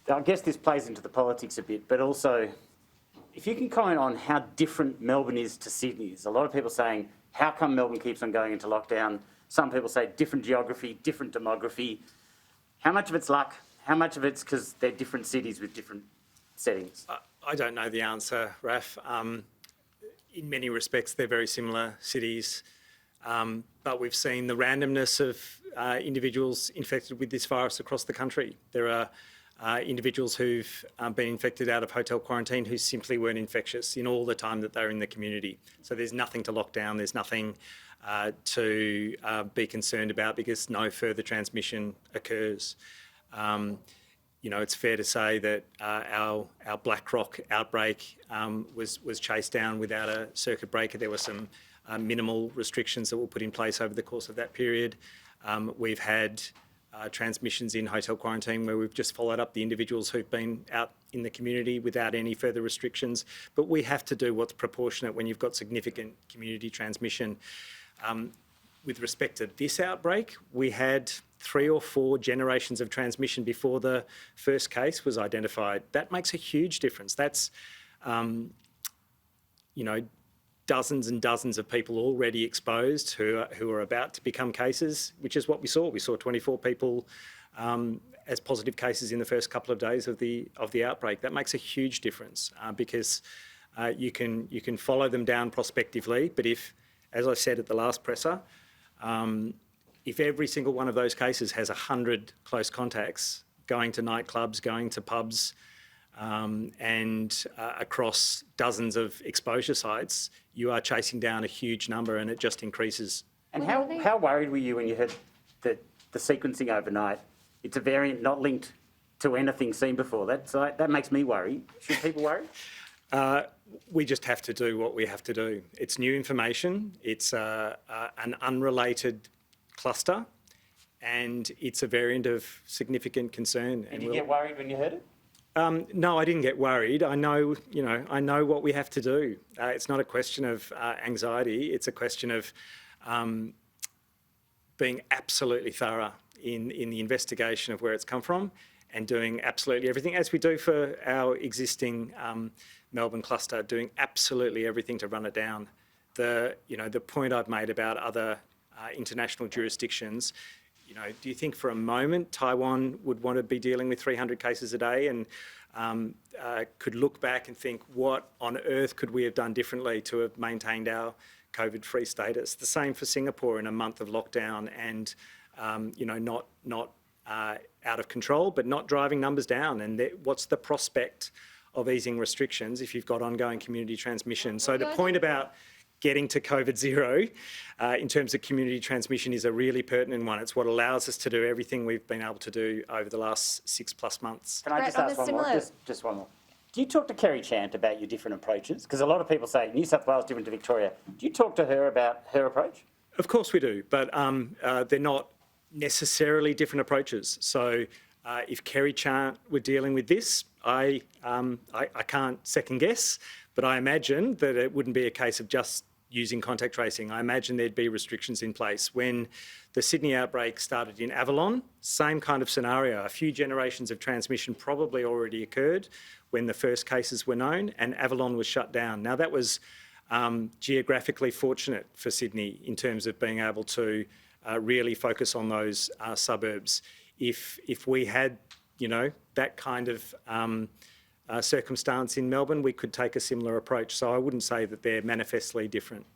I guess this plays into the politics a bit, but also, if you can comment on how different Melbourne is to Sydney. There's a lot of people saying, how come Melbourne keeps on going into lockdown? Some people say different geography, different demography. How much of it's luck? How much of it's because they're different cities with different settings? I don't know the answer, Raf. In many respects, they're very similar cities, but we've seen the randomness of individuals infected with this virus across the country. There are individuals who've been infected out of hotel quarantine who simply weren't infectious in all the time that they're in the community. So there's nothing to lock down, there's nothing to be concerned about because no further transmission occurs. You know, it's fair to say that our BlackRock outbreak was chased down without a circuit breaker. There were some minimal restrictions that were put in place over the course of that period. We've had transmissions in hotel quarantine where we've just followed up the individuals who've been out in the community without any further restrictions. But we have to do what's proportionate when you've got significant community transmission. With respect to this outbreak, we had 3 or 4 generations of transmission before the first case was identified. That makes a huge difference. That's, you know, dozens and dozens of people already exposed who are about to become cases, which is what we saw. We saw 24 people as positive cases in the first couple of days of the outbreak. That makes a huge difference because you can follow them down prospectively. But if, as I said at the last presser, if every single one of those cases has 100 close contacts going to nightclubs, going to pubs, and across dozens of exposure sites, you are chasing down a huge number and it just increases. And how worried were you when you heard the sequencing overnight? It's a variant not linked to anything seen before. That makes me worry. Should people worry? We just have to do what we have to do. It's new information. It's an unrelated cluster, and it's a variant of significant concern. Did you get worried when you heard it? No, I didn't get worried. I know what we have to do. It's not a question of anxiety. It's a question of being absolutely thorough in the investigation of where it's come from and doing absolutely everything, as we do for our existing Melbourne cluster, doing absolutely everything to run it down. The point I've made about other international jurisdictions, do you think for a moment Taiwan would want to be dealing with 300 cases a day and could look back and think, what on earth could we have done differently to have maintained our COVID-free status? The same for Singapore in a month of lockdown and, not out of control, but not driving numbers down. And what's the prospect of easing restrictions if you've got ongoing community transmission? So the point about getting to COVID zero in terms of community transmission is a really pertinent one. It's what allows us to do everything we've been able to do over the last 6+ months. Can I just ask one more? Just one more. Do you talk to Kerry Chant about your different approaches? Because a lot of people say New South Wales different to Victoria. Do you talk to her about her approach? Of course we do, but they're not necessarily different approaches. So if Kerry Chant were dealing with this, I can't second guess, but I imagine that it wouldn't be a case of just using contact tracing. I imagine there'd be restrictions in place. When the Sydney outbreak started in Avalon, same kind of scenario. A few generations of transmission probably already occurred when the first cases were known and Avalon was shut down. Now that was geographically fortunate for Sydney in terms of being able to really focus on those suburbs. If we had, that kind of circumstance in Melbourne, we could take a similar approach. So I wouldn't say that they're manifestly different.